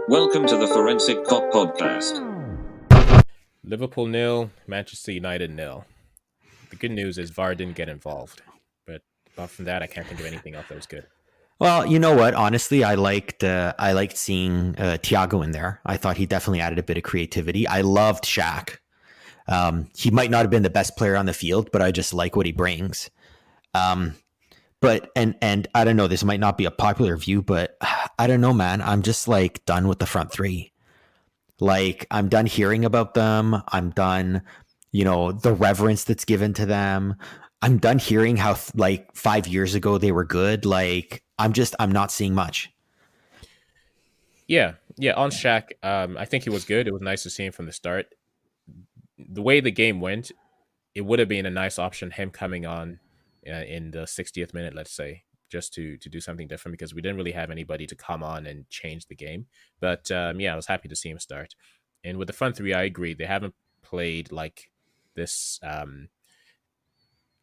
Welcome to the Forensic Cop Podcast. Liverpool nil, Manchester United nil. The good news is VAR didn't get involved, but apart from that, I can't think of anything else that was good. Well, you know what? Honestly, I liked seeing Thiago in there. I thought he definitely added a bit of creativity. I loved Shaq. He might not have been the best player on the field, but I just like what he brings. But I don't know. This might not be a popular view, but I don't know, man. I'm just like done with the front three. Like I'm done hearing about them. I'm done, the reverence that's given to them. I'm done hearing how like 5 years ago they were good. Like I'm not seeing much. Yeah, on Shaq, I think he was good. It was nice to see him from the start. The way the game went, it would have been a nice option, him coming on in the 60th minute, let's say, just to do something different because we didn't really have anybody to come on and change the game. But I was happy to see him start. And with the front three, I agree. They haven't played like this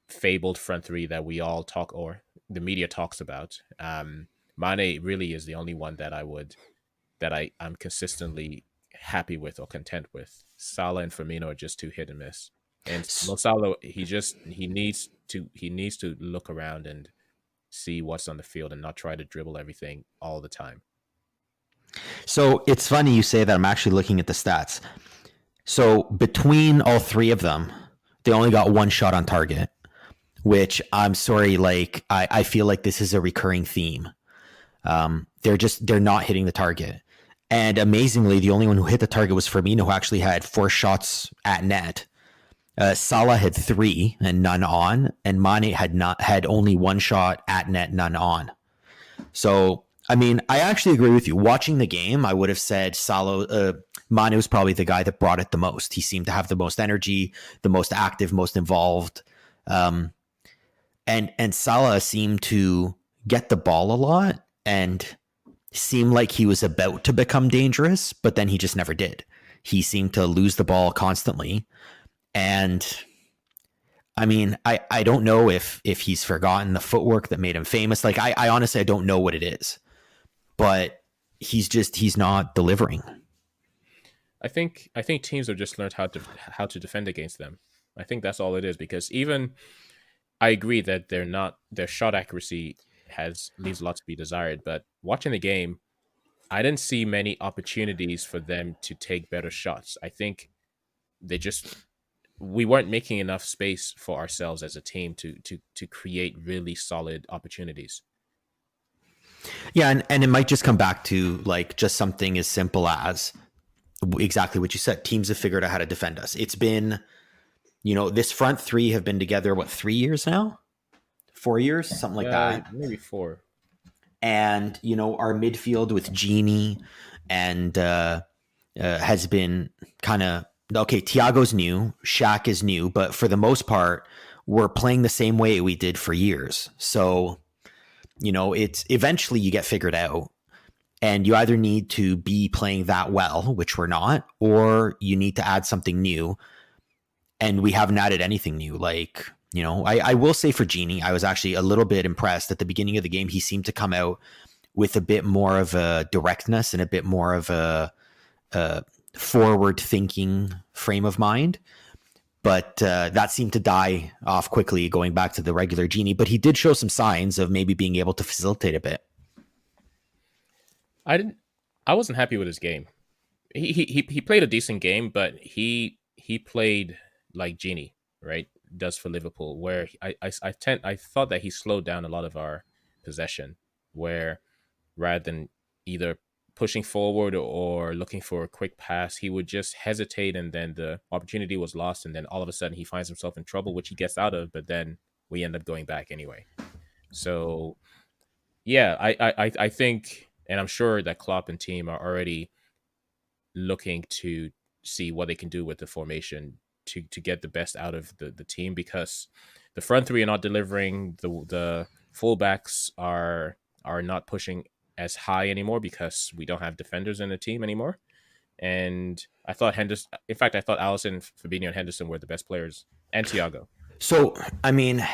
fabled front three that we all talk or the media talks about. Mane really is the only one I'm consistently happy with or content with. Salah and Firmino are just too hit and miss. And Mo Salah, he needs to look around and see what's on the field and not try to dribble everything all the time. So it's funny you say that. I'm actually looking at the stats. So between all three of them, they only got one shot on target, which I'm sorry, like I feel like this is a recurring theme. They're not hitting the target. And amazingly, the only one who hit the target was Firmino, who actually had 4 shots at net. Salah had 3 and none on, and Mane had only 1 shot at net, none on. So, I mean, I actually agree with you. Watching the game, I would have said Mane was probably the guy that brought it the most. He seemed to have the most energy, the most active, most involved. And Salah seemed to get the ball a lot and seemed like he was about to become dangerous, but then he just never did. He seemed to lose the ball constantly. And I mean, I don't know if he's forgotten the footwork that made him famous. Like I honestly, I don't know what it is, but he's not delivering. I think teams have just learned how to defend against them. I think that's all it is, because even I agree that their shot accuracy leaves a lot to be desired, but watching the game, I didn't see many opportunities for them to take better shots. I think we weren't making enough space for ourselves as a team to create really solid opportunities. Yeah, and it might just come back to like just something as simple as exactly what you said. Teams have figured out how to defend us. It's been, this front three have been together, 3 years now? 4 years? Something like that. Maybe 4. And, our midfield with Genie and has been kind of, okay, Thiago's new, Shaq is new, but for the most part, we're playing the same way we did for years. So, it's eventually you get figured out, and you either need to be playing that well, which we're not, or you need to add something new. And we haven't added anything new. Like, I will say for Genie, I was actually a little bit impressed at the beginning of the game. He seemed to come out with a bit more of a directness and a bit more of a forward thinking frame of mind, but that seemed to die off quickly going back to the regular Genie. But he did show some signs of maybe being able to facilitate a bit. I wasn't happy with his game. He played a decent game, but he played like Genie, right, does for Liverpool, where I thought that he slowed down a lot of our possession, where rather than either pushing forward or looking for a quick pass, he would just hesitate, and then the opportunity was lost, and then all of a sudden he finds himself in trouble, which he gets out of, but then we end up going back anyway. So yeah, I think, and I'm sure that Klopp and team are already looking to see what they can do with the formation to get the best out of the team, because the front three are not delivering, the fullbacks are not pushing as high anymore because we don't have defenders in the team anymore. And I thought I thought Alisson, Fabinho, and Henderson were the best players, and Thiago. So, I mean,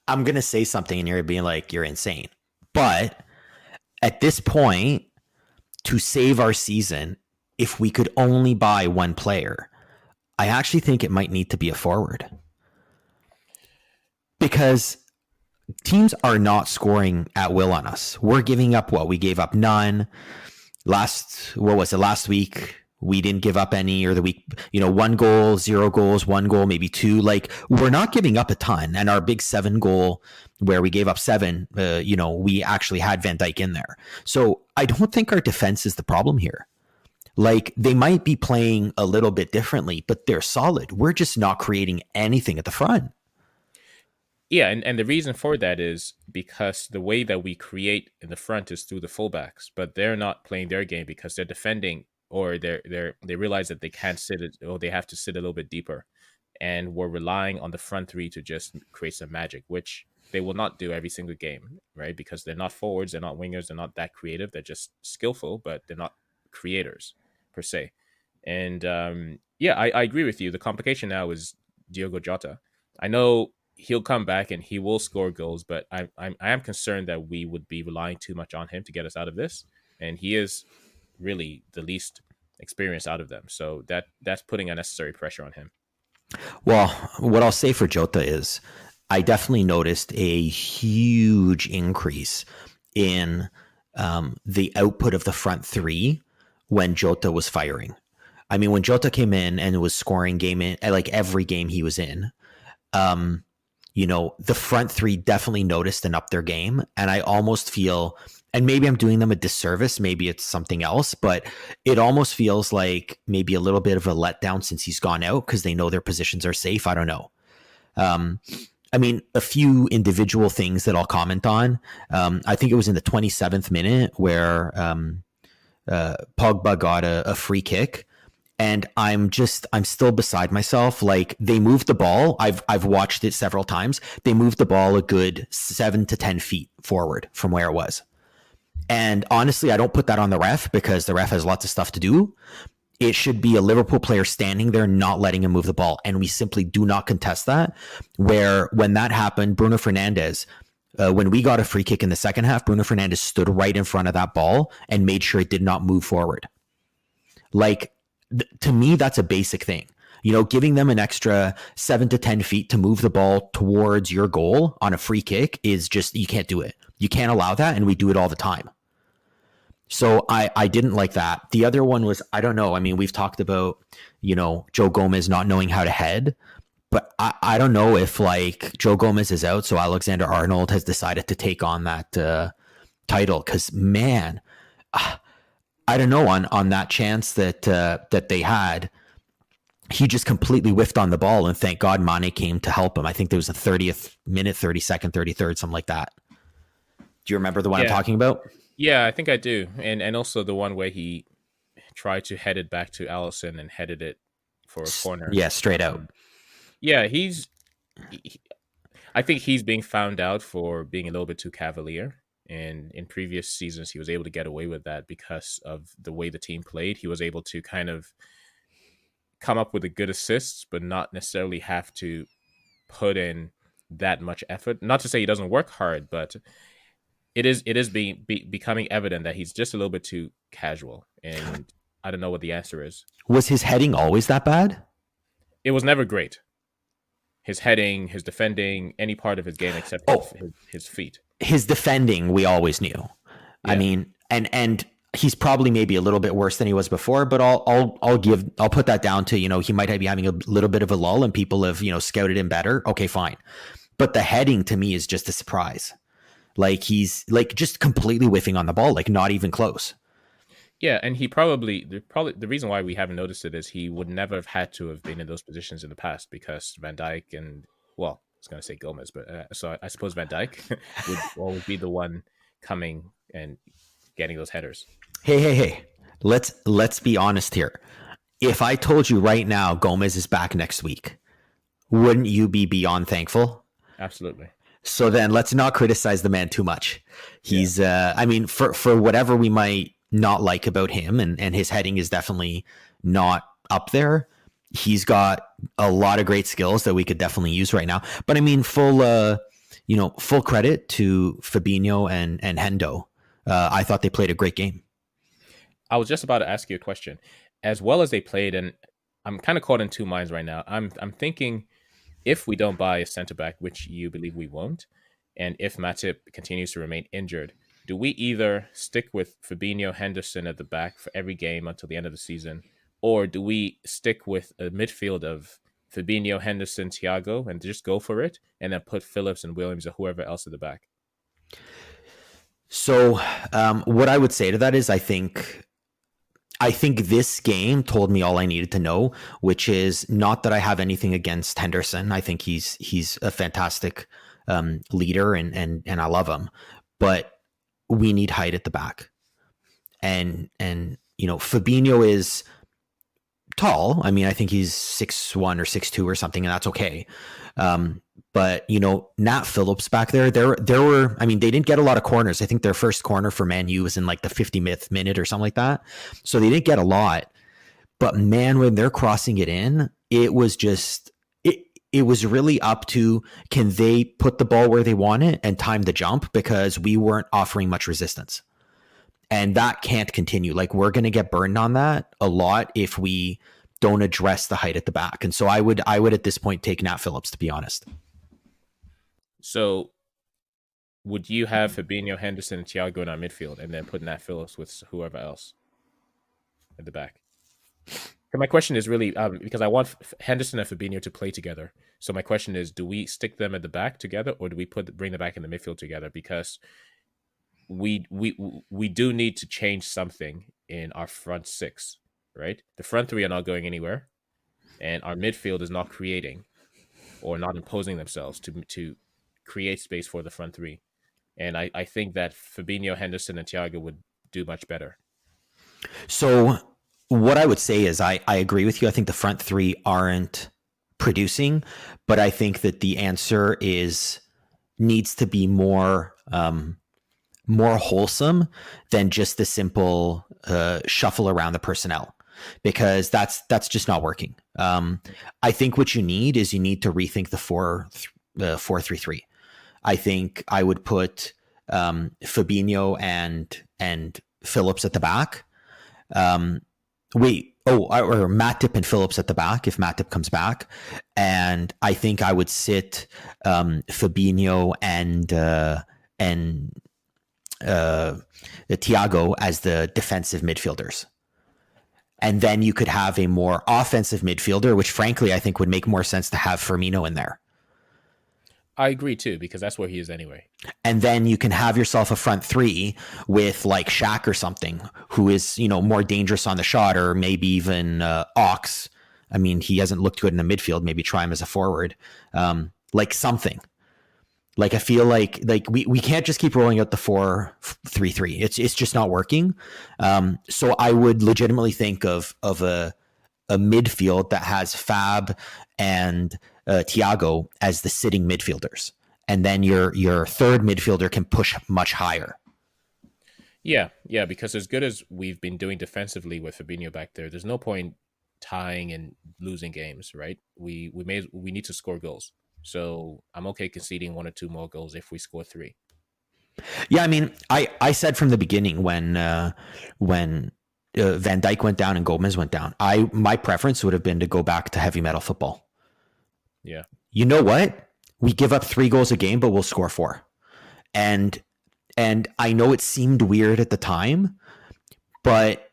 I'm going to say something and you're being like, you're insane. But at this point, to save our season, if we could only buy one player, I actually think it might need to be a forward, because teams are not scoring at will on us. We're giving up what? We gave up none. Last week? We didn't give up any, or the week, 1 goal, 0 goals, 1 goal, maybe 2. Like, we're not giving up a ton. And our big 7 goal where we gave up 7, we actually had Van Dijk in there. So I don't think our defense is the problem here. Like, they might be playing a little bit differently, but they're solid. We're just not creating anything at the front. Yeah, and the reason for that is because the way that we create in the front is through the fullbacks, but they're not playing their game because they're defending, or they realize that they can't sit it, or they have to sit a little bit deeper, and we're relying on the front three to just create some magic, which they will not do every single game, right? Because they're not forwards, they're not wingers, they're not that creative. They're just skillful, but they're not creators per se. And I agree with you. The complication now is Diogo Jota. I know he'll come back and he will score goals, but I am concerned that we would be relying too much on him to get us out of this, and he is really the least experienced out of them. So that's putting unnecessary pressure on him. Well, what I'll say for Jota is I definitely noticed a huge increase in the output of the front three when Jota was firing. I mean, when Jota came in and was scoring like every game he was in, the front three definitely noticed and upped their game. And I almost feel, and maybe I'm doing them a disservice, maybe it's something else, but it almost feels like maybe a little bit of a letdown since he's gone out because they know their positions are safe. I don't know. I mean, a few individual things that I'll comment on. I think it was in the 27th minute where Pogba got a free kick. And I'm still beside myself. Like, they moved the ball. I've watched it several times. They moved the ball a good 7 to 10 feet forward from where it was. And honestly, I don't put that on the ref because the ref has lots of stuff to do. It should be a Liverpool player standing there, not letting him move the ball. And we simply do not contest that. When that happened, Bruno Fernandes, when we got a free kick in the second half, Bruno Fernandes stood right in front of that ball and made sure it did not move forward. Like, to me, that's a basic thing. Giving them an extra 7 to 10 feet to move the ball towards your goal on a free kick is just, you can't do it. You can't allow that, and we do it all the time. So I didn't like that. The other one was, I don't know. I mean, we've talked about, Joe Gomez not knowing how to head, but I don't know if, like, Joe Gomez is out, so Alexander-Arnold has decided to take on that title, because, man, I don't know, on that chance that they had, he just completely whiffed on the ball, and thank God Mane came to help him. I think there was the 30th minute, 32nd, 33rd, something like that. Do you remember the one I'm talking about? Yeah, I think I do. And also the one where he tried to head it back to Alisson and headed it for a corner. Yeah, straight out. Yeah, I think he's being found out for being a little bit too cavalier. And in previous seasons, he was able to get away with that because of the way the team played. He was able to kind of come up with a good assists, but not necessarily have to put in that much effort. Not to say he doesn't work hard, but it is becoming evident that he's just a little bit too casual. And I don't know what the answer is. Was his heading always that bad? It was never great. His heading, his defending, any part of his game except his feet. His defending, we always knew. Yeah. I mean, and he's probably maybe a little bit worse than he was before, but I'll put that down to, he might be having a little bit of a lull and people have, scouted him better. Okay, fine. But the heading to me is just a surprise. Like, he's like just completely whiffing on the ball, like not even close. Yeah, and the reason why we haven't noticed it is he would never have had to have been in those positions in the past because Van Dijk and, well, I was going to say Gomez, but so I suppose Van Dijk would always be the one coming and getting those headers. Hey. Let's be honest here. If I told you right now Gomez is back next week, wouldn't you be beyond thankful? Absolutely. So then let's not criticize the man too much. He's, I mean, for whatever we might not like about him, and his heading is definitely not up there, he's got a lot of great skills that we could definitely use right now. But I mean, full credit to Fabinho and Hendo. I thought they played a great game. I was just about to ask you a question. As well as they played, and I'm kind of caught in two minds right now. I'm thinking if we don't buy a center back, which you believe we won't, and if Matip continues to remain injured, do we either stick with Fabinho Henderson at the back for every game until the end of the season, or do we stick with a midfield of Fabinho, Henderson, Thiago, and just go for it, and then put Phillips and Williams or whoever else at the back? So, what I would say to that is, I think this game told me all I needed to know, which is not that I have anything against Henderson. I think he's a fantastic leader, and I love him, but we need height at the back, and Fabinho is tall. I mean, I think he's 6'1" or 6'2" or something, and that's okay. But Nat Phillips back there were. I mean, they didn't get a lot of corners. I think their first corner for Man U was in like the 50th minute or something like that. So they didn't get a lot. But man, when they're crossing it in, it was just it was really up to, can they put the ball where they want it and time the jump, because we weren't offering much resistance. And that can't continue. Like, we're going to get burned on that a lot if we don't address the height at the back. And so I would at this point take Nat Phillips, to be honest. So would you have Fabinho, Henderson, and Thiago in our midfield, and then put Nat Phillips with whoever else at the back? And my question is really because I want Henderson and Fabinho to play together. So my question is, do we stick them at the back together, or do we bring them back in the midfield together? Because we do need to change something in our front six, right? The front three are not going anywhere, and our midfield is not creating or not imposing themselves to create space for the front three. And I think that Fabinho, Henderson, and Thiago would do much better. So what I would say is I agree with you. I think the front three aren't producing, but I think that the answer needs to be more wholesome than just the simple shuffle around the personnel, because that's just not working. I think what you need is you need to rethink the 4-3-3. I think I would put Fabinho and Phillips at the back. Or Matip and Phillips at the back if Matip comes back, and I think I would sit Fabinho and Thiago as the defensive midfielders. And then you could have a more offensive midfielder, which frankly I think would make more sense to have Firmino in there. I agree too, because that's where he is anyway. And then you can have yourself a front three with like Shaq or something, who is, more dangerous on the shot, or maybe even Ox. I mean, he hasn't looked good in the midfield. Maybe try him as a forward, like something. Like, I feel like we can't just keep rolling out the 4-3-3. It's just not working. So I would legitimately think of a midfield that has Fab and Thiago as the sitting midfielders, and then your third midfielder can push much higher. Yeah, because as good as we've been doing defensively with Fabinho back there's no point tying and losing games, right? We need to score goals. So I'm okay conceding 1 or 2 more goals if we score 3. Yeah, I mean, I said from the beginning when Van Dijk went down and Gomez went down, my preference would have been to go back to heavy metal football. Yeah. You know what? We give up 3 goals a game, but we'll score 4. And I know it seemed weird at the time, but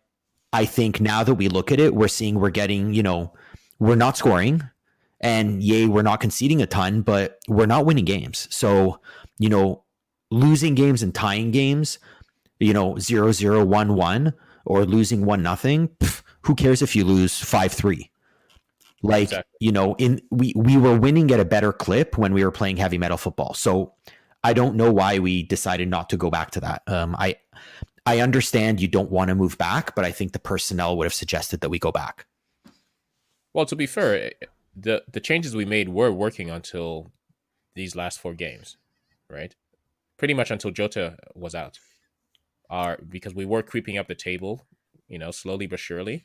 I think now that we look at it, we're seeing we're getting, we're not scoring, and we're not conceding a ton, but we're not winning games. So, losing games and tying games, 0-0, 1-1, or losing 1-0, who cares if you lose 5-3? Like, exactly. We were winning at a better clip when we were playing heavy metal football. So I don't know why we decided not to go back to that. I understand you don't want to move back, but I think the personnel would have suggested that we go back. Well, to be fair, the changes we made were working until these last 4 games, right? Pretty much until Jota was out. Because we were creeping up the table, slowly but surely.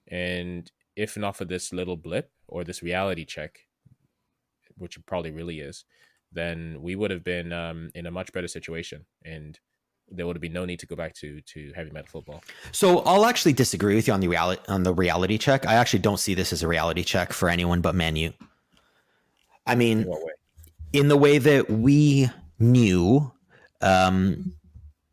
And if not for this little blip or this reality check, which it probably really is, then we would have been in a much better situation. And there would be no need to go back to heavy metal football. So I'll actually disagree with you on the reality check. I actually don't see this as a reality check for anyone but Man U. I mean, In what way? in the way that knew,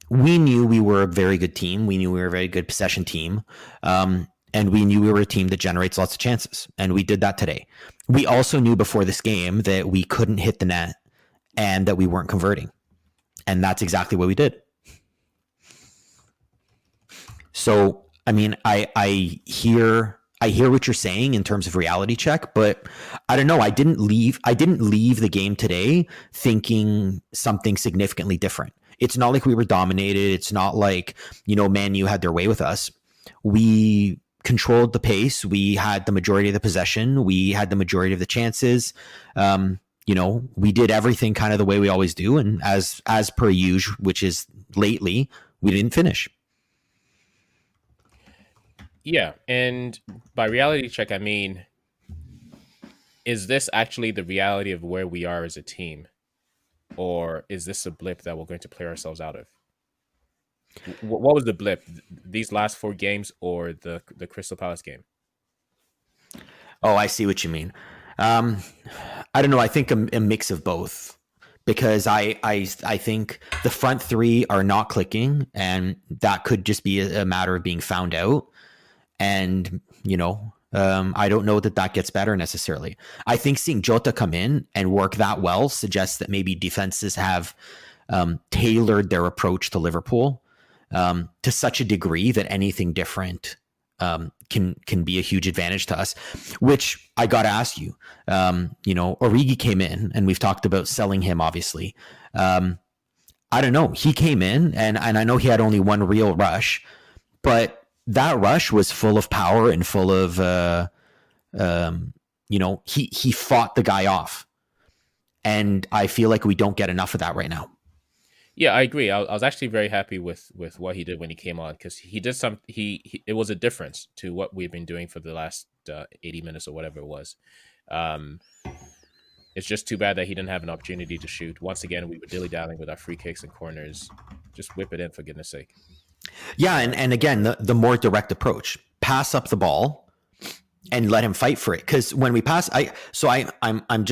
we knew we were a very good team. We knew we were a very good possession team. And we knew we were a team that generates lots of chances. And we did that today. We also knew before this game that we couldn't hit the net and that we weren't converting. And that's exactly what we did. So, I mean, I hear what you're saying in terms of reality check, but I don't know. I didn't leave the game today thinking something significantly different. It's not like we were dominated. It's not like, Man U had their way with us. We controlled the pace. We had the majority of the possession. We had the majority of the chances. We did everything kind of the way we always do. And as per usual, which is lately, we didn't finish. Yeah, and by reality check, I mean, is this actually the reality of where we are as a team? Or is this a blip that we're going to play ourselves out of? What was the blip? These last 4 games or the Crystal Palace game? Oh, I see what you mean. I don't know. I think a mix of both, because I think the front 3 are not clicking, and that could just be a matter of being found out. And, I don't know that gets better necessarily. I think seeing Jota come in and work that well suggests that maybe defenses have tailored their approach to Liverpool to such a degree that anything different can be a huge advantage to us, which I got to ask you. Origi came in, and we've talked about selling him, obviously. I don't know. He came in, and I know he had only one real rush, but that rush was full of power and full of, he fought the guy off. And I feel like we don't get enough of that right now. Yeah, I agree. I was actually very happy with what he did when he came on, because he did it was a difference to what we've been doing for the last 80 minutes or whatever it was. It's just too bad that he didn't have an opportunity to shoot. Once again, we were dilly-dallying with our free kicks and corners. Just whip it in, for goodness sake. Yeah, and again, the more direct approach, pass up the ball and let him fight for it. Because when we pass, I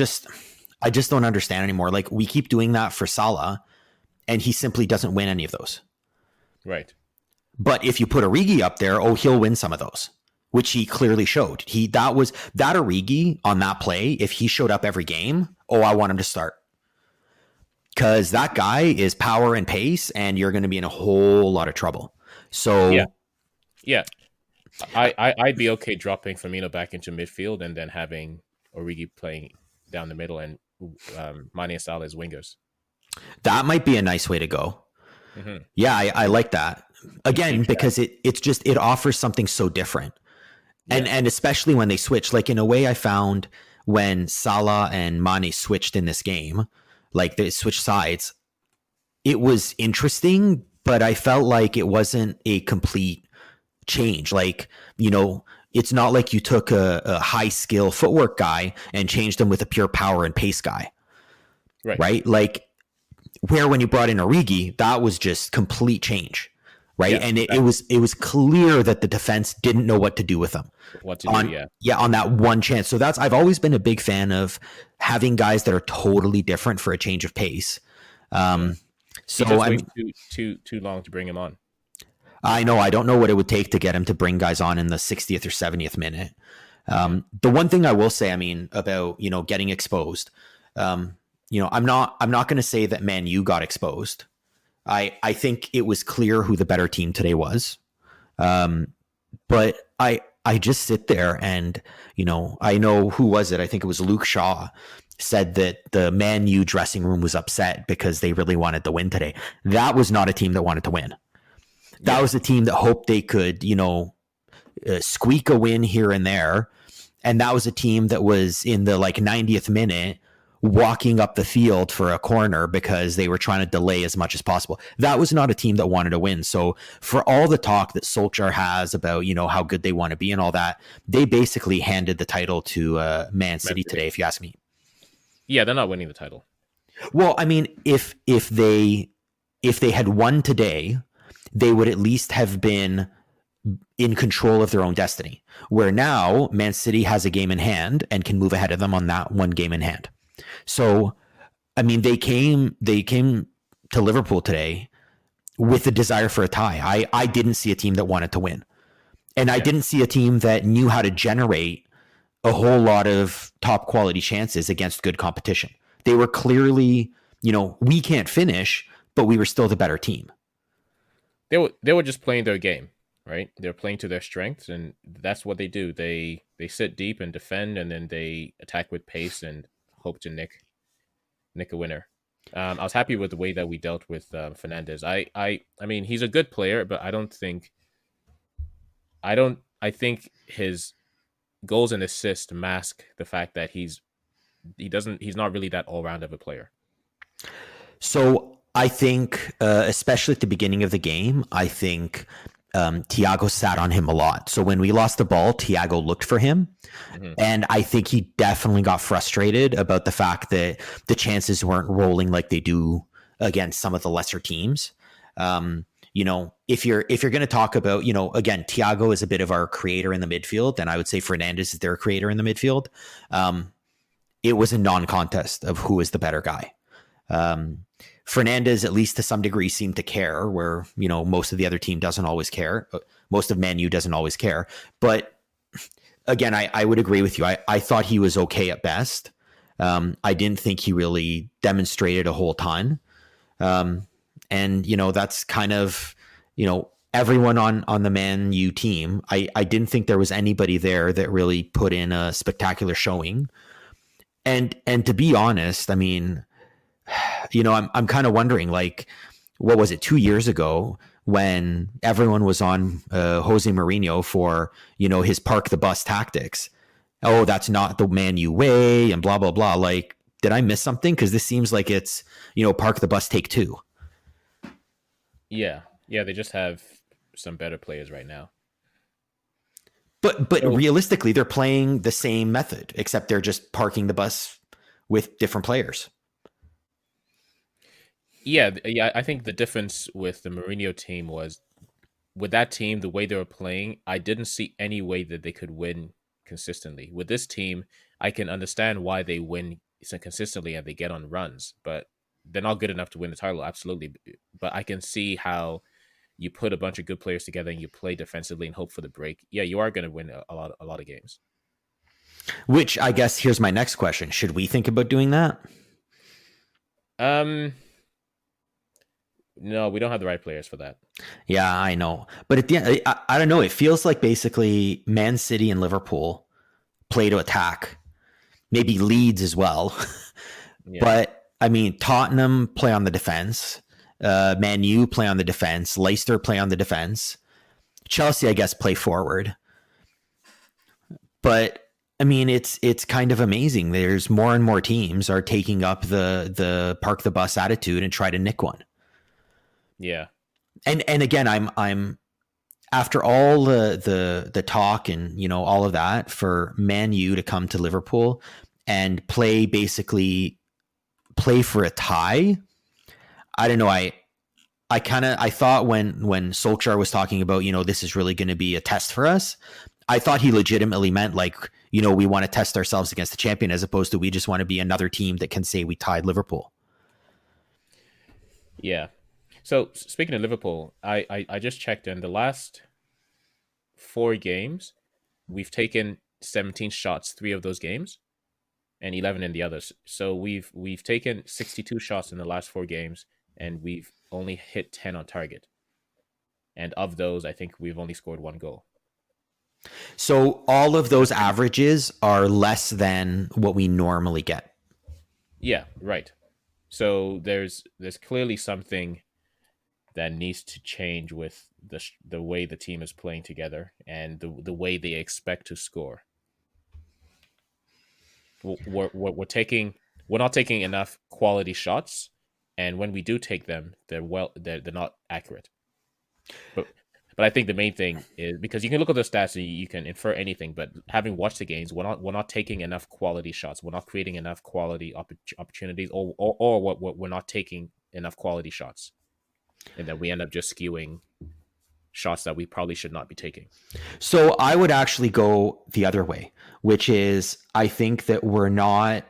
just don't understand anymore. Like, we keep doing that for Salah, and he simply doesn't win any of those. Right. But if you put Origi up there, he'll win some of those, which he clearly showed. That Origi on that play. If he showed up every game, I want him to start. Because that guy is power and pace, and you're going to be in a whole lot of trouble. So, yeah. I'd be okay dropping Firmino back into midfield and then having Origi playing down the middle and Mane and Salah as wingers. That might be a nice way to go. Mm-hmm. Yeah, I like that. Again, because it offers something so different. Yeah. And especially when they switch. Like, in a way, I found when Salah and Mane switched in this game, like they switched sides, it was interesting, but I felt like it wasn't a complete change. Like, it's not like you took a high skill footwork guy and changed him with a pure power and pace guy. Right? Like, where when you brought in Origi, that was just complete change. Right. Yeah, and it was clear that the defense didn't know what to do with them. On that one chance. So I've always been a big fan of having guys that are totally different for a change of pace. So I mean, too long to bring him on. I know. I don't know what it would take to get him to bring guys on in the 60th or 70th minute. The one thing I will say, I mean, about, getting exposed, I'm not going to say that Man U got exposed. I think it was clear who the better team today was. But I just sit there and, I know, who was it? I think it was Luke Shaw said that the Man U dressing room was upset because they really wanted to win today. That was not a team that wanted to win. That was a team that hoped they could, squeak a win here and there. And that was a team that was in the 90th minute walking up the field for a corner because they were trying to delay as much as possible. That was not a team that wanted to win. So for all the talk that Solskjaer has about, how good they want to be and all that, they basically handed the title to Man City today, if you ask me. Yeah, they're not winning the title. Well, I mean, if they if they had won today, they would at least have been in control of their own destiny. Where now Man City has a game in hand and can move ahead of them on that one game in hand. So, I mean, they came to Liverpool today with a desire for a tie. I didn't see a team that wanted to win. And I didn't see a team that knew how to generate a whole lot of top quality chances against good competition. They were clearly, we can't finish, but we were still the better team. They were just playing their game, right? They're playing to their strengths, and that's what they do. They sit deep and defend, and then they attack with pace and hope to nick a winner. I was happy with the way that we dealt with Fernandez. I mean, he's a good player, but I think his goals and assists mask the fact that he's not really that all round of a player. So I think, especially at the beginning of the game, I think Thiago sat on him a lot. So when we lost the ball, Thiago looked for him. Mm-hmm. And I think he definitely got frustrated about the fact that the chances weren't rolling like they do against some of the lesser teams. If you're going to talk about, again, Thiago is a bit of our creator in the midfield, and I would say Fernandez is their creator in the midfield. It was a non-contest of who is the better guy. Fernandez, at least to some degree, seemed to care, where, most of the other team doesn't always care. Most of Man U doesn't always care. But again, I would agree with you. I thought he was okay at best. I didn't think he really demonstrated a whole ton. And, that's kind of, everyone on the Man U team. I didn't think there was anybody there that really put in a spectacular showing. And to be honest, I mean, I'm kind of wondering, like, what was it, 2 years ago when everyone was on Jose Mourinho for, his park the bus tactics. Oh, that's not the Man U way and blah, blah, blah. Like, did I miss something? Because this seems like it's, park the bus take two. Yeah, they just have some better players right now. But realistically, they're playing the same method, except they're just parking the bus with different players. Yeah, I think the difference with the Mourinho team was, with that team, the way they were playing, I didn't see any way that they could win consistently. With this team, I can understand why they win so consistently and they get on runs, but they're not good enough to win the title, absolutely. But I can see how you put a bunch of good players together and you play defensively and hope for the break. Yeah, you are going to win a lot of games. Which, I guess, here's my next question: should we think about doing that? No, we don't have the right players for that. Yeah, I know. But at the end, I don't know. It feels like basically Man City and Liverpool play to attack, maybe Leeds as well. Yeah. But I mean, Tottenham play on the defense. Man U play on the defense. Leicester play on the defense. Chelsea, I guess, play forward. But I mean, it's kind of amazing. There's more and more teams are taking up the park the bus attitude and try to nick one. Yeah. And again, I'm after all the talk and all of that, for Man U to come to Liverpool and play for a tie. I don't know. I thought when Solskjaer was talking about, this is really going to be a test for us, I thought he legitimately meant like, we want to test ourselves against the champion, as opposed to we just want to be another team that can say we tied Liverpool. Yeah. So speaking of Liverpool, I just checked, in the last 4 games, we've taken 17 shots 3 of those games, and 11 in the others. So we've taken 62 shots in the last 4 games, and we've only hit 10 on target. And of those, I think we've only scored 1 goal. So all of those averages are less than what we normally get. Yeah, right. So there's clearly something that needs to change with the way the team is playing together and the way they expect to score. We're not taking enough quality shots, and when we do take them, they're not accurate. But I think the main thing is, because you can look at the stats and you can infer anything, but having watched the games, we're not taking enough quality shots. We're not creating enough quality opportunities, or we're not taking enough quality shots. and then we end up just skewing shots that we probably should not be taking. So I would actually go the other way, which is I think that we're not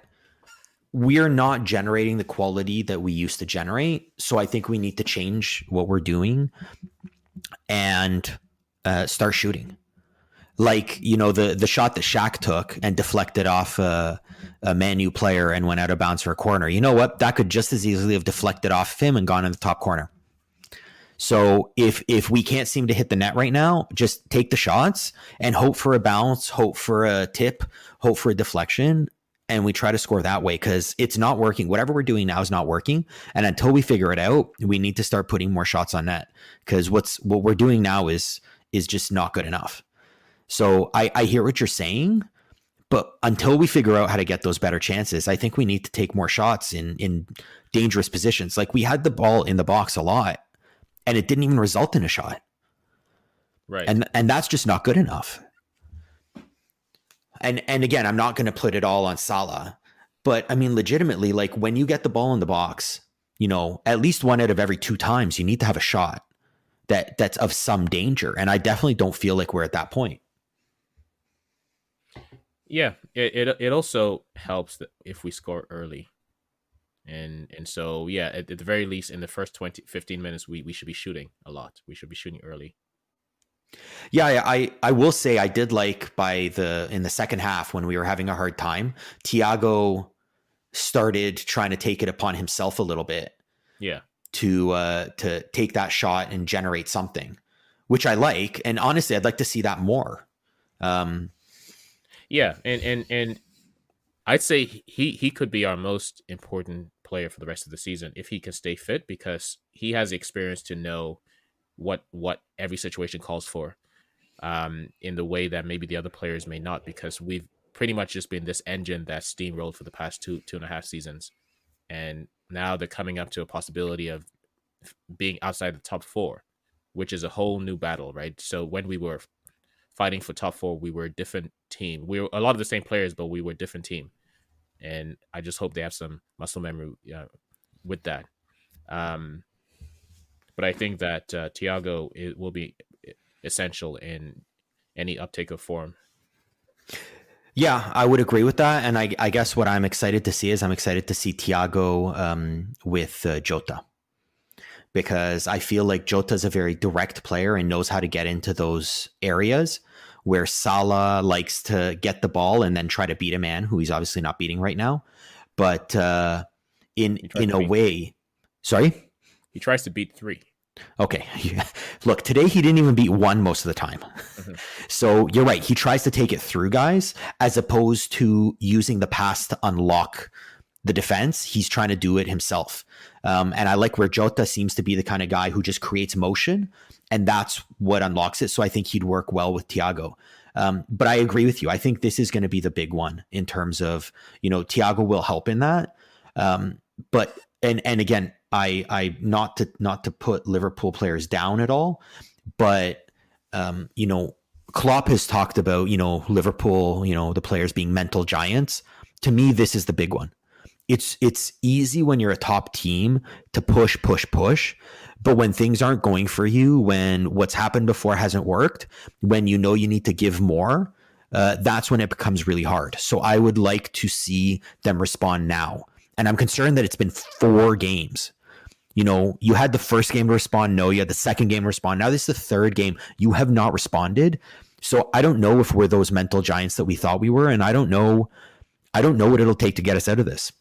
generating the quality that we used to generate. So I think we need to change what we're doing and start shooting. Like, the shot that Shaq took and deflected off a Man U player and went out of bounds for a corner. You know what? That could just as easily have deflected off him and gone in the top corner. So if we can't seem to hit the net right now, just take the shots and hope for a bounce, hope for a tip, hope for a deflection, and we try to score that way because it's not working. Whatever we're doing now is not working, and until we figure it out, we need to start putting more shots on net because what we're doing now is just not good enough. So I hear what you're saying, but until we figure out how to get those better chances, I think we need to take more shots in dangerous positions. Like we had the ball in the box a lot, and it didn't even result in a shot. Right. And that's just not good enough. And again, I'm not going to put it all on Salah, but I mean, legitimately, like when you get the ball in the box, at least one out of every 2 times, you need to have a shot that's of some danger. And I definitely don't feel like we're at that point. Yeah, it also helps that if we score early. And so, yeah, at the very least, in the first 15 minutes, we should be shooting a lot. We should be shooting early. Yeah, I will say I did like in the second half when we were having a hard time, Thiago started trying to take it upon himself a little bit. Yeah. To take that shot and generate something, which I like. And honestly, I'd like to see that more. Yeah, and I'd say he could be our most important player for the rest of the season if he can stay fit, because he has the experience to know what every situation calls for, in the way that maybe the other players may not, because we've pretty much just been this engine that steamrolled for the past two and a half seasons, and now they're coming up to a possibility of being outside the top 4, which is a whole new battle, right? So when we were fighting for top 4, we were a different team. We were a lot of the same players, but we were a different team. And I just hope they have some muscle memory with that. But I think that Thiago will be essential in any uptake of form. Yeah, I would agree with that. And I guess what I'm excited to see is I'm excited to see Thiago with Jota, because I feel like Jota is a very direct player and knows how to get into those areas where Salah likes to get the ball and then try to beat a man who he's obviously not beating right now. But in a way, sorry? He tries to beat 3. Okay. Look, today he didn't even beat 1 most of the time. Mm-hmm. So you're right. He tries to take it through guys as opposed to using the pass to unlock the defense. He's trying to do it himself. And I like where Jota seems to be the kind of guy who just creates motion, and that's what unlocks it. So I think he'd work well with Thiago. But I agree with you. I think this is going to be the big one in terms of, Thiago will help in that. But again, I not to put Liverpool players down at all, but Klopp has talked about, Liverpool, the players being mental giants. To me, this is the big one. It's easy when you're a top team to push, but when things aren't going for you, when what's happened before hasn't worked, when you need to give more, that's when it becomes really hard. So I would like to see them respond now. And I'm concerned that it's been 4 games. You had the first game to respond. No, you had the second game to respond. Now this is the third game. You have not responded. So I don't know if we're those mental giants that we thought we were. And I don't know what it'll take to get us out of this.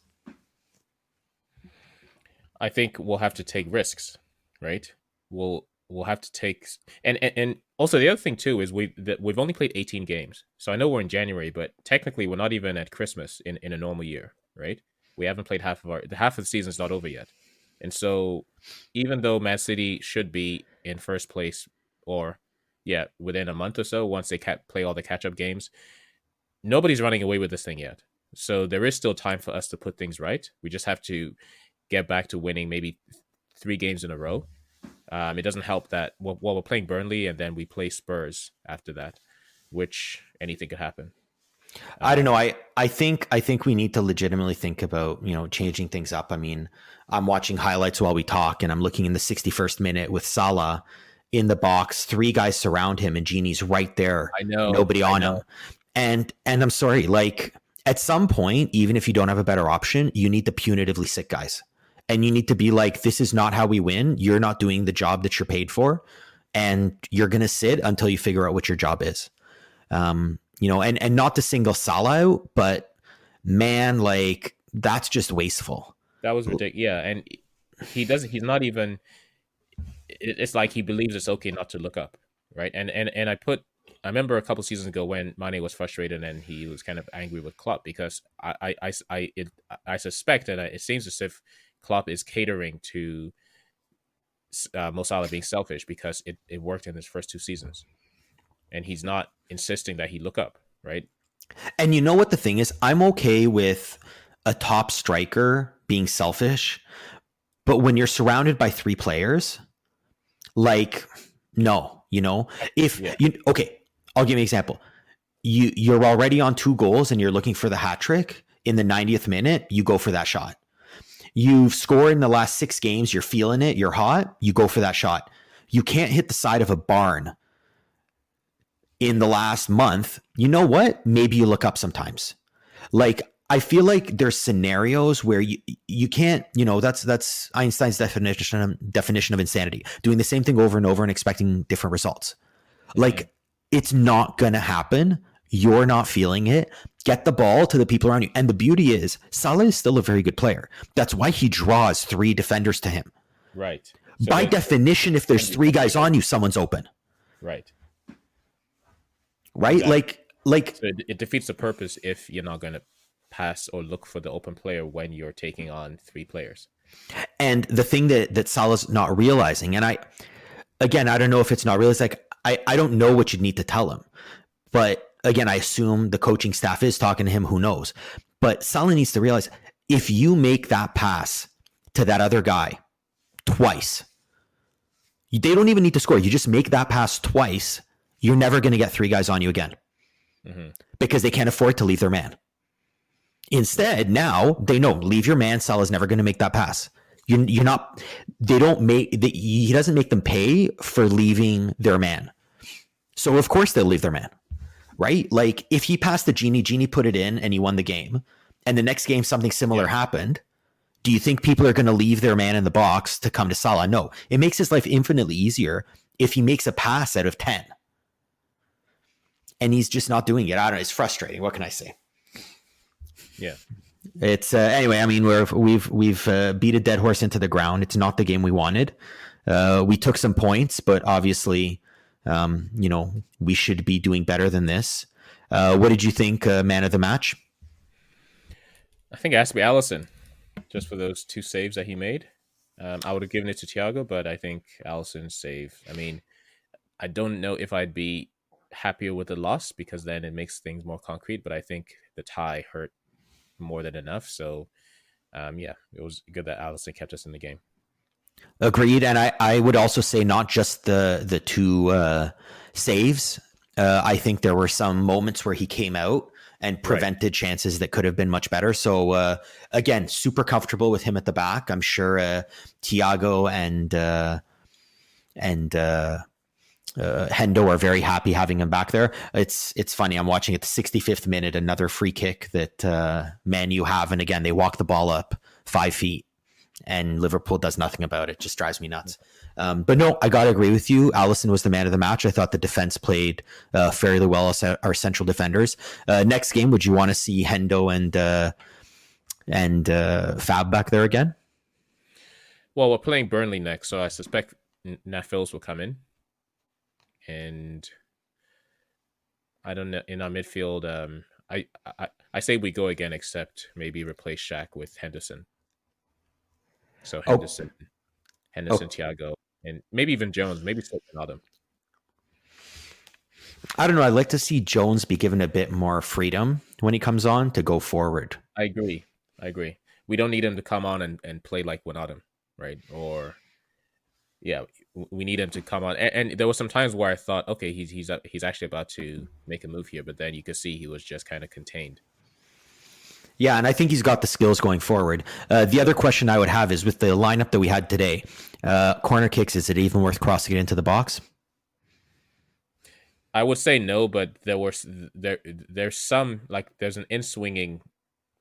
I think we'll have to take risks, right? We'll have to take, and also the other thing too is we've only played 18 games. So I know we're in January, but technically we're not even at Christmas in a normal year, right? We haven't played half of the season's not over yet. And so even though Man City should be in first place, or within a month or so, once they play all the catch-up games, nobody's running away with this thing yet. So there is still time for us to put things right. We just have to get back to winning maybe 3 games in a row. It doesn't help that we're playing Burnley and then we play Spurs after that, which anything could happen. I don't know. I think we need to legitimately think about, changing things up. I mean, I'm watching highlights while we talk, and I'm looking in the 61st minute with Salah in the box, three guys surround him, and Genie's right there, I know. nobody on him. And I'm sorry, like at some point, even if you don't have a better option, you need to punitively sit guys. And you need to be like, this is not how we win. You're not doing the job that you're paid for. And you're going to sit until you figure out what your job is. And not to single Salah out, but man, like that's just wasteful. That was ridiculous. Yeah, and he's not even. It's like he believes it's okay not to look up, right? And I remember a couple seasons ago when Mane was frustrated and he was kind of angry with Klopp because I suspect that it seems as if Klopp is catering to Mo Salah being selfish because it worked in his first two seasons, and he's not insisting that he look up, right? And you know what the thing is? I'm okay with a top striker being selfish, but when you're surrounded by three players, like, no, if Yeah. okay, I'll give you an example. You're already on 2 goals and you're looking for the hat trick in the 90th minute, you go for that shot. You've scored in the last 6 games, you're feeling it, you're hot, you go for that shot. You can't hit the side of a barn in the last month. You know what? Maybe you look up sometimes. Like, I feel like there's scenarios where you can't, that's Einstein's definition of insanity, doing the same thing over and over and expecting different results. Like, it's not going to happen. You're not feeling it. Get the ball to the people around you. And the beauty is, Salah is still a very good player. That's why he draws 3 defenders to him. Right. So by definition, if there's 3 guys on you, someone's open. Right. Right? Exactly. Like So it defeats the purpose if you're not going to pass or look for the open player when you're taking on 3 players. And the thing that Salah's not realizing, and I don't know if it's not realized, like, I don't know what you need to tell him. But again, I assume the coaching staff is talking to him, who knows. But Salah needs to realize, if you make that pass to that other guy twice, they don't even need to score. You just make that pass twice, you're never going to get 3 guys on you again. Because they can't afford to leave their man. Instead, now they know, leave your man. Salah's never going to make that pass. You're not. They don't make. He doesn't make them pay for leaving their man. So of course they'll leave their man, right? Like, if he passed to Genie put it in, and he won the game, and the next game something similar happened. Do you think people are going to leave their man in the box to come to Salah? No. It makes his life infinitely easier if he makes a pass out of 10. And he's just not doing it. I don't know. It's frustrating. What can I say? Yeah. It's anyway. I mean, we've beat a dead horse into the ground. It's not the game we wanted. We took some points, but obviously, we should be doing better than this. What did you think, man of the match? I think it has to be Alisson, just for those 2 saves that he made. I would have given it to Thiago, but I think Alisson's save. I mean, I don't know if I'd be happier with the loss because then it makes things more concrete, but I think the tie hurt more than enough. So, it was good that Alisson kept us in the game. Agreed. And I would also say not just the 2 saves. I think there were some moments where he came out and prevented chances that could have been much better. So, again, super comfortable with him at the back. I'm sure Thiago and Hendo are very happy having him back there. It's funny. I'm watching at the 65th minute, another free kick that Man U have. And again, they walk the ball up 5 feet and Liverpool does nothing about it. Just drives me nuts. But no, I got to agree with you. Alisson was the man of the match. I thought the defense played fairly well as our central defenders. Next game, would you want to see Hendo and Fab back there again? Well, we're playing Burnley next, so I suspect Nat Phillips will come in. And I don't know, in our midfield, I say we go again, except maybe replace Shaq with Henderson. So Henderson, Thiago, and maybe even Jones, maybe Adam. I don't know. I'd like to see Jones be given a bit more freedom when he comes on to go forward. I agree. We don't need him to come on and play like Wijnaldum, right? Or yeah, we need him to come on. And there was some times where I thought, okay, he's actually about to make a move here, but then you could see he was just kind of contained. Yeah, and I think he's got the skills going forward. The other question I would have is with the lineup that we had today, corner kicks, is it even worth crossing it into the box? I would say no, but there's some, like, there's an in swinging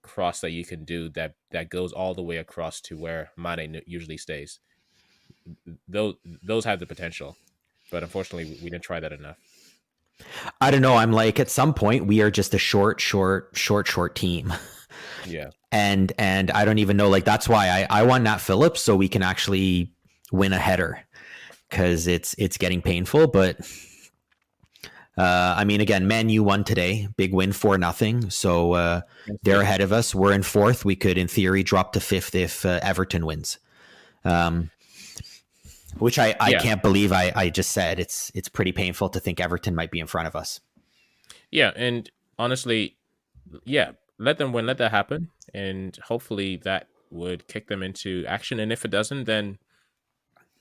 cross that you can do that goes all the way across to where Mane usually stays. Those have the potential, but unfortunately we didn't try that enough. I don't know. I'm like, at some point, we are just a short team. Yeah. And I don't even know. Like, that's why I want Nat Phillips so we can actually win a header, because it's getting painful. But I mean, again, Man U won today, big win, 4-0. So they're ahead of us. We're in fourth. We could, in theory, drop to fifth if Everton wins. Which I can't believe I just said. It's pretty painful to think Everton might be in front of us. Yeah, and honestly, yeah, let them win, let that happen, and hopefully that would kick them into action. And if it doesn't, then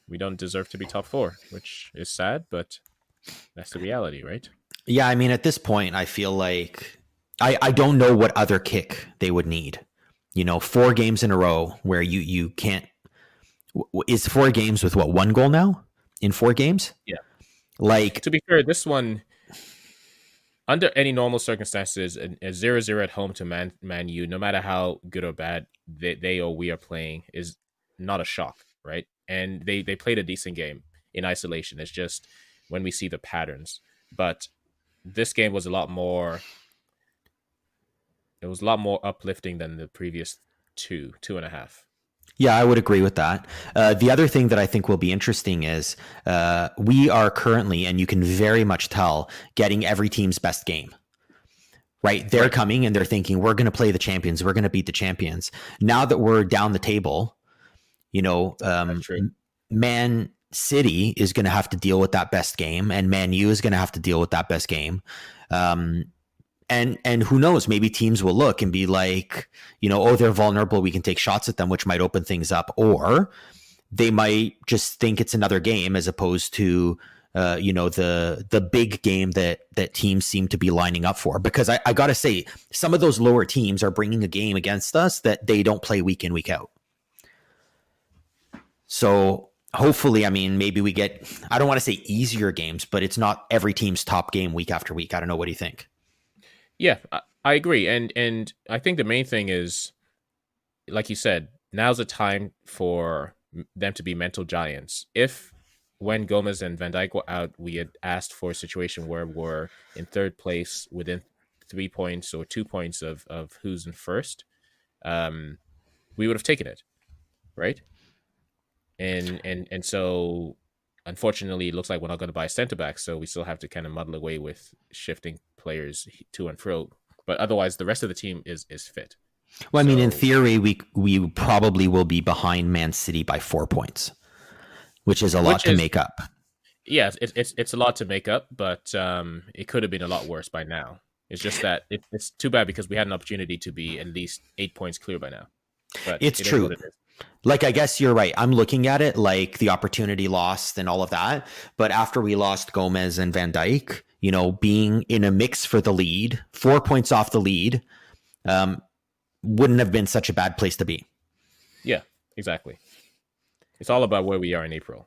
we don't deserve to be top four, which is sad, but that's the reality, right? Yeah, I mean, at this point, I feel like I don't know what other kick they would need. 4 games in a row where you can't. Is 4 games with what, 1 goal now in 4 games? Yeah. Like, to be fair, this one, under any normal circumstances, a 0-0 at home to Man U, no matter how good or bad they or we are playing, is not a shock, right? And they played a decent game in isolation. It's just when we see the patterns. But this game was a lot more. It was a lot more uplifting than the previous 2.5. Yeah, I would agree with that. The other thing that I think will be interesting is we are currently, and you can very much tell, getting every team's best game. Right? They're coming and they're thinking, we're going to play the champions. We're going to beat the champions. Now that we're down the table, Man City is going to have to deal with that best game, and Man U is going to have to deal with that best game. And who knows, maybe teams will look and be like, oh, they're vulnerable, we can take shots at them, which might open things up. Or they might just think it's another game as opposed to, the big game that teams seem to be lining up for. Because I got to say, some of those lower teams are bringing a game against us that they don't play week in, week out. So hopefully, I mean, maybe we get, I don't want to say easier games, but it's not every team's top game week after week. I don't know. What do you think? Yeah, I agree. And I think the main thing is, like you said, now's the time for them to be mental giants. If when Gomez and Van Dijk were out, we had asked for a situation where we're in third place within 3 points or 2 points of who's in first, we would have taken it, right? And so unfortunately, it looks like we're not going to buy a center back, so we still have to kind of muddle away with shifting players to and fro. But otherwise, the rest of the team is fit. Well, I mean, in theory, we probably will be behind Man City by 4 points, which is a lot to make up. Yeah, it's a lot to make up, but it could have been a lot worse by now. It's just that it's too bad because we had an opportunity to be at least 8 points clear by now. But it's true. Like, I guess you're right. I'm looking at it like the opportunity lost and all of that. But after we lost Gomez and Van Dijk, being in a mix for the lead, 4 points off the lead, wouldn't have been such a bad place to be. Yeah, exactly. It's all about where we are in April.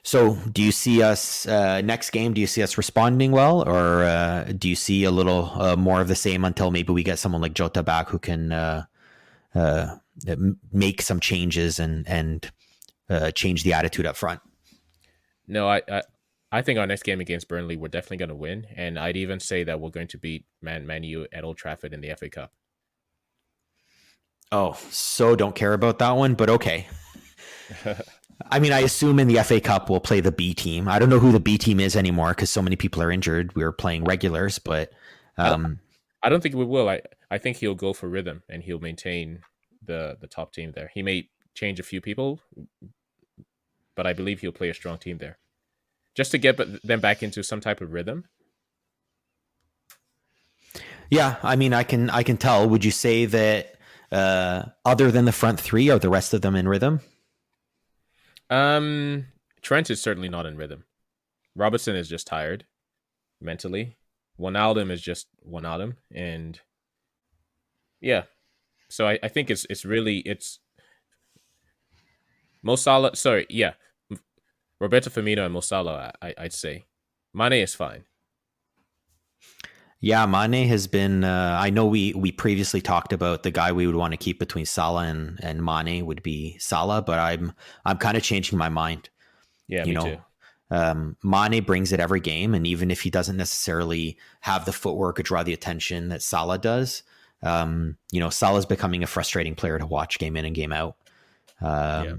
So do you see us next game? Do you see us responding well, or do you see a little more of the same until maybe we get someone like Jota back who can make some changes and change the attitude up front? No, I think our next game against Burnley, we're definitely going to win. And I'd even say that we're going to beat Man U at Old Trafford in the FA Cup. Oh, so don't care about that one, but okay. I mean, I assume in the FA Cup we'll play the B team. I don't know who the B team is anymore because so many people are injured. We were playing regulars, but I don't think we will. I think he'll go for rhythm and he'll maintain the top team there. He may change a few people, but I believe he'll play a strong team there, just to get them back into some type of rhythm. Yeah, I mean, I can tell. Would you say that other than the front three, are the rest of them in rhythm? Trent is certainly not in rhythm. Robertson is just tired mentally. Wijnaldum is just Wijnaldum, and yeah. So I think it's Mo Salah. Sorry, yeah, Roberto Firmino and Mo Salah. I'd say Mane is fine. Yeah, Mane has been. I know we previously talked about the guy we would want to keep between Salah and Mane would be Salah, but I'm kind of changing my mind. Yeah, You me know, too. Mane brings it every game, and even if he doesn't necessarily have the footwork or draw the attention that Salah does, Salah's becoming a frustrating player to watch game in and game out. Yeah.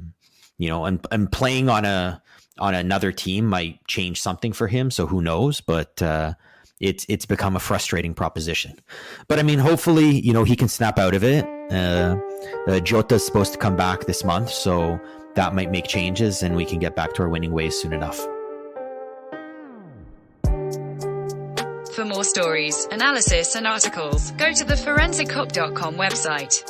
And playing on another team might change something for him. So who knows? But it's become a frustrating proposition. But I mean, hopefully, he can snap out of it. Jota's supposed to come back this month, so that might make changes, and we can get back to our winning ways soon enough. For more stories, analysis, and articles, go to the ForensicHop.com website.